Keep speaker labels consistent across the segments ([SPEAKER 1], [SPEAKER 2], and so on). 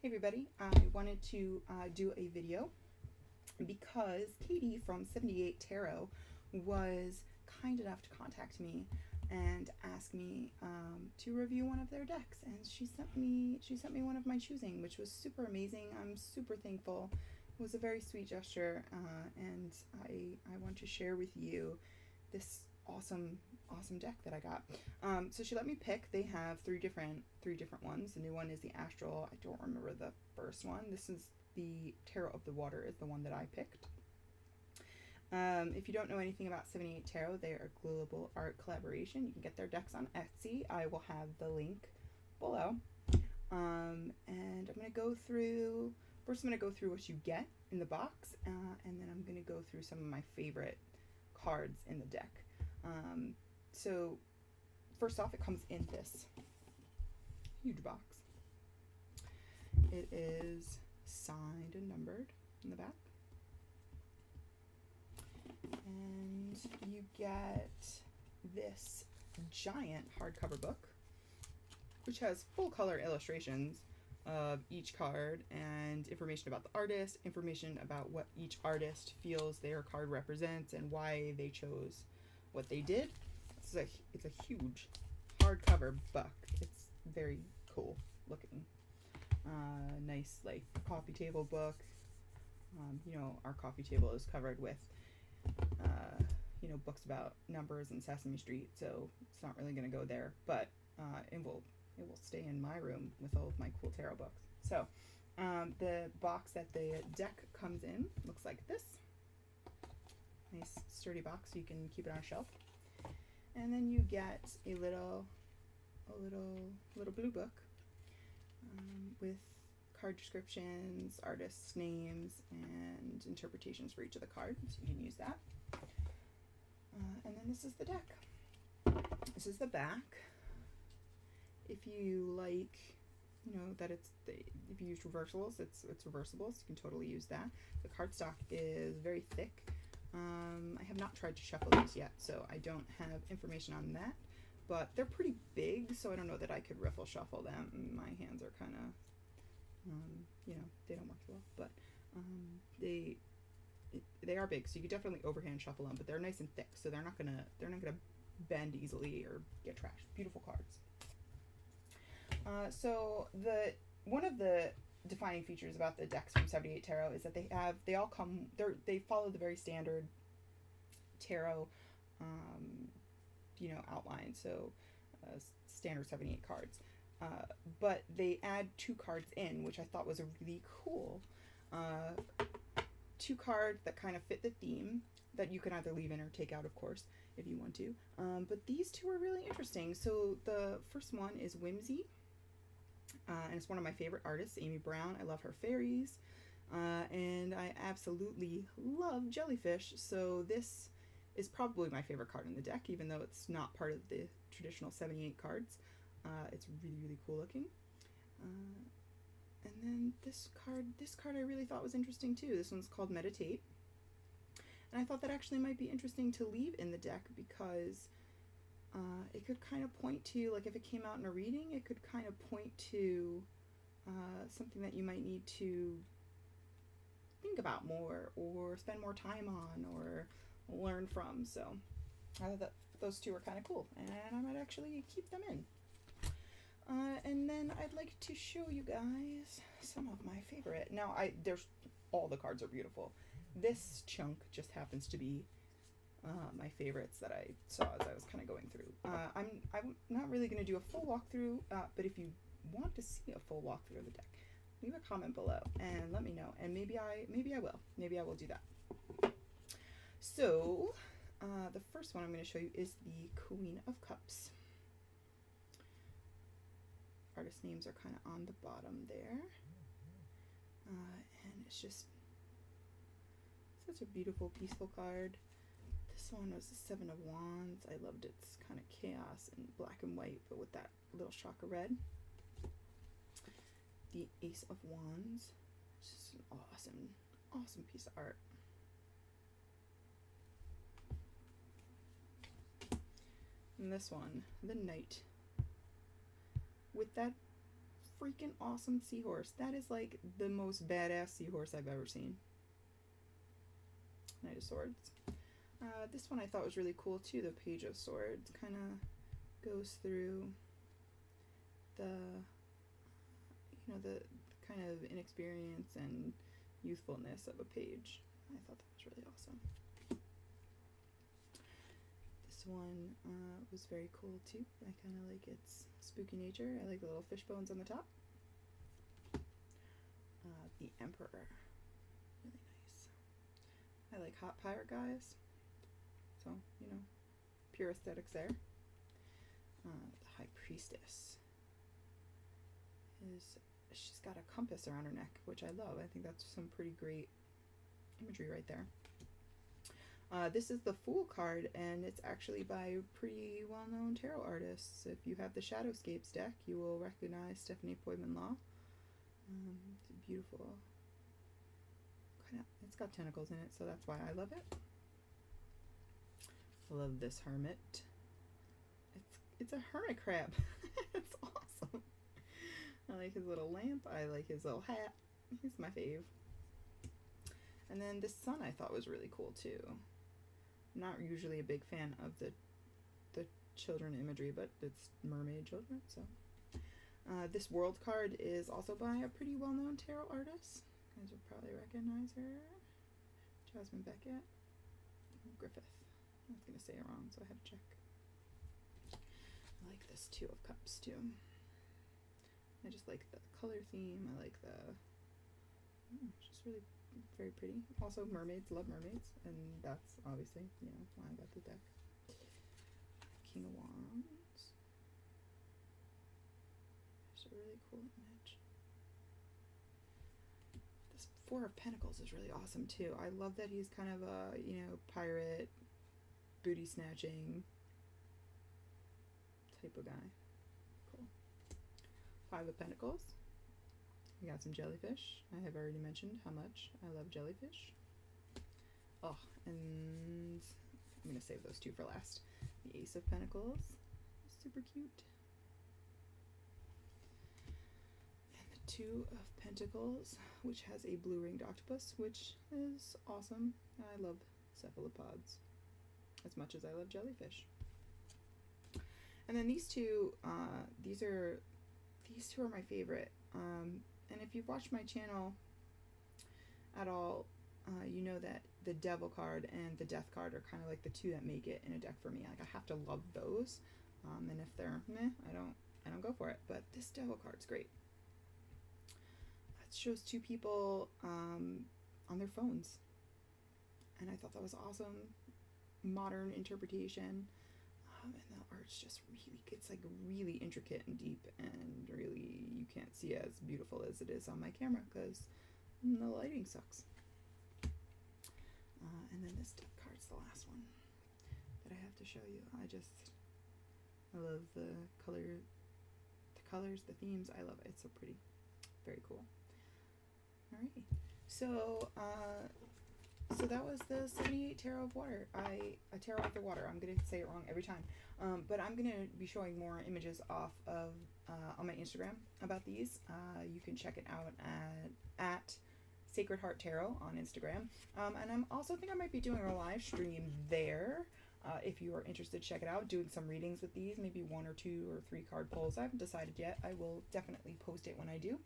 [SPEAKER 1] Hey everybody, I wanted to do a video because Katie from 78 Tarot was kind enough to contact me and ask me to review one of their decks, and she sent me one of my choosing, which was super amazing. I'm super thankful. It was a very sweet gesture, and I want to share with you this awesome deck that I got. So she let me pick. They have three different ones. The new one is the Astral. I don't remember the first one. This is the Tarot of the Water is the one that I picked. If you don't know anything about 78 Tarot, they are a global art collaboration. You can get their decks on Etsy. I will have the link below. And I'm going to go through, first I'm going to go through what you get in the box, and then I'm going to go through some of my favorite cards in the deck. So first off, it comes in this huge box. It is signed and numbered in the back. And you get this giant hardcover book, which has full color illustrations of each card and information about the artist, information about what each artist feels their card represents and why they chose what they did. It's a huge hardcover book. It's very cool looking. Nice like coffee table book. Our coffee table is covered with books about numbers and Sesame Street, so it's not really going to go there, but it will stay in my room with all of my cool tarot books. So the box that the deck comes in looks like this. Nice sturdy box, so you can keep it on a shelf. And then you get a little blue book with card descriptions, artists' names, and interpretations for each of the cards. So you can use that. And then this is the deck. This is the back. If you like, if you use reversibles, it's reversible, so you can totally use that. The cardstock is very thick. I have not tried to shuffle these yet, so I don't have information on that, but they're pretty big, so I don't know that I could riffle shuffle them. My hands are kind of, they don't work well, but they are big, so you could definitely overhand shuffle them, but they're nice and thick, so they're not gonna bend easily or get trashed. Beautiful cards. So one of the defining features about the decks from 78 Tarot is that they follow the very standard tarot outline, so standard 78 cards, but they add 2 cards in, which I thought was a really cool 2 cards that kind of fit the theme, that you can either leave in or take out, of course, if you want to, but these 2 are really interesting. So the first one is Whimsy, and it's one of my favorite artists, Amy Brown. I love her fairies, and I absolutely love jellyfish, so this is probably my favorite card in the deck, even though it's not part of the traditional 78 cards. It's really cool looking. And then this card I really thought was interesting too. This one's called Meditate, and I thought that actually might be interesting to leave in the deck because it could kind of point to, like if it came out in a reading, it could kind of point to something that you might need to think about more or spend more time on or learn from. So I thought that those 2 are kind of cool, and I might actually keep them in. And then I'd like to show you guys some of my favorite. Now, all the cards are beautiful. This chunk just happens to be my favorites that I saw as I was kind of going through. I'm not really going to do a full walkthrough, but if you want to see a full walkthrough of the deck, leave a comment below and let me know, and maybe I will do that. So the first one I'm going to show you is the Queen of Cups. Artist names are kind of on the bottom there, and it's just such a beautiful, peaceful card. This one was the 7 of Wands. I loved its kind of chaos and black and white, but with that little shock of red. The Ace of Wands. It's just an awesome piece of art. And this one, the Knight. With that freaking awesome seahorse. That is like the most badass seahorse I've ever seen. Knight of Swords. This one I thought was really cool too, the Page of Swords. Kind of goes through the, you know, the kind of inexperience and youthfulness of a page. I thought that was really awesome. This one was very cool too. I kind of like its spooky nature. I like the little fish bones on the top. The Emperor. Really nice. I like hot pirate guys. So, you know, pure aesthetics there. The High Priestess. She's got a compass around her neck, which I love. I think that's some pretty great imagery right there. This is the Fool card, and it's actually by pretty well-known tarot artists. If you have the Shadowscapes deck, you will recognize Stephanie Poyman-Law. It's beautiful. It's got tentacles in it, so that's why I love it. I love this hermit. It's a hermit crab. It's awesome. I like his little lamp. I like his little hat. He's my fave. And then this sun I thought was really cool too. Not usually a big fan of the children imagery, but it's mermaid children, so. This world card is also by a pretty well-known tarot artist. You guys will probably recognize her. Jasmine Beckett. Griffith. I was going to say it wrong, so I had to check. I like this Two of Cups too. I just like the color theme. I like the... it's just really very pretty. Also, mermaids. Love mermaids. And that's obviously, you know, why I got the deck. King of Wands. It's a really cool image. This Four of Pentacles is really awesome too. I love that he's kind of a, you know, pirate, booty snatching type of guy. Cool. Five of Pentacles. We got some jellyfish. I have already mentioned how much I love jellyfish. Oh, and I'm going to save those two for last. The Ace of Pentacles. Super cute. And the Two of Pentacles, which has a blue ringed octopus, which is awesome. I love cephalopods as much as I love jellyfish. And then these two are my favorite. And if you've watched my channel at all, you know that the Devil card and the Death card are kind of like the two that make it in a deck for me. Like, I have to love those, and if they're meh, I don't go for it. But this Devil card's great. It shows two people on their phones, and I thought that was awesome. Modern interpretation. And the art's just really, it's like really intricate and deep, and really you can't see as beautiful as it is on my camera because the lighting sucks. And then this deck card's the last one that I have to show you. I love the colors, the themes. I love it. It's so pretty. Very cool. Alright. So, so that was the 78 Tarot of Water. Tarot of the Water. I'm going to say it wrong every time. But I'm going to be showing more images off of on my Instagram about these. You can check it out at Sacred Heart Tarot on Instagram. And I'm also think I might be doing a live stream there. If you are interested, check it out. Doing some readings with these, maybe 1 or 2 or 3 card pulls. I haven't decided yet. I will definitely post it when I do.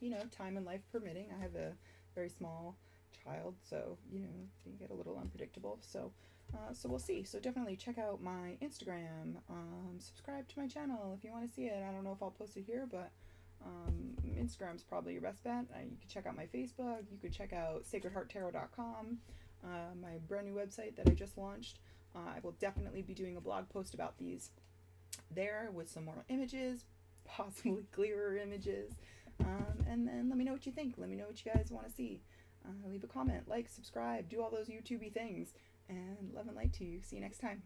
[SPEAKER 1] You know, time and life permitting. I have a very small child, so you know, they get a little unpredictable. So we'll see. So definitely check out my Instagram. Subscribe to my channel if you want to see it. I don't know if I'll post it here, but Instagram's probably your best bet. You can check out my Facebook. You can check out sacredhearttarot.com, my brand new website that I just launched. I will definitely be doing a blog post about these there with some more images, possibly clearer images. And then let me know what you think. Let me know what you guys want to see. Leave a comment, like, subscribe, do all those YouTubey things. And love and light to you. See you next time.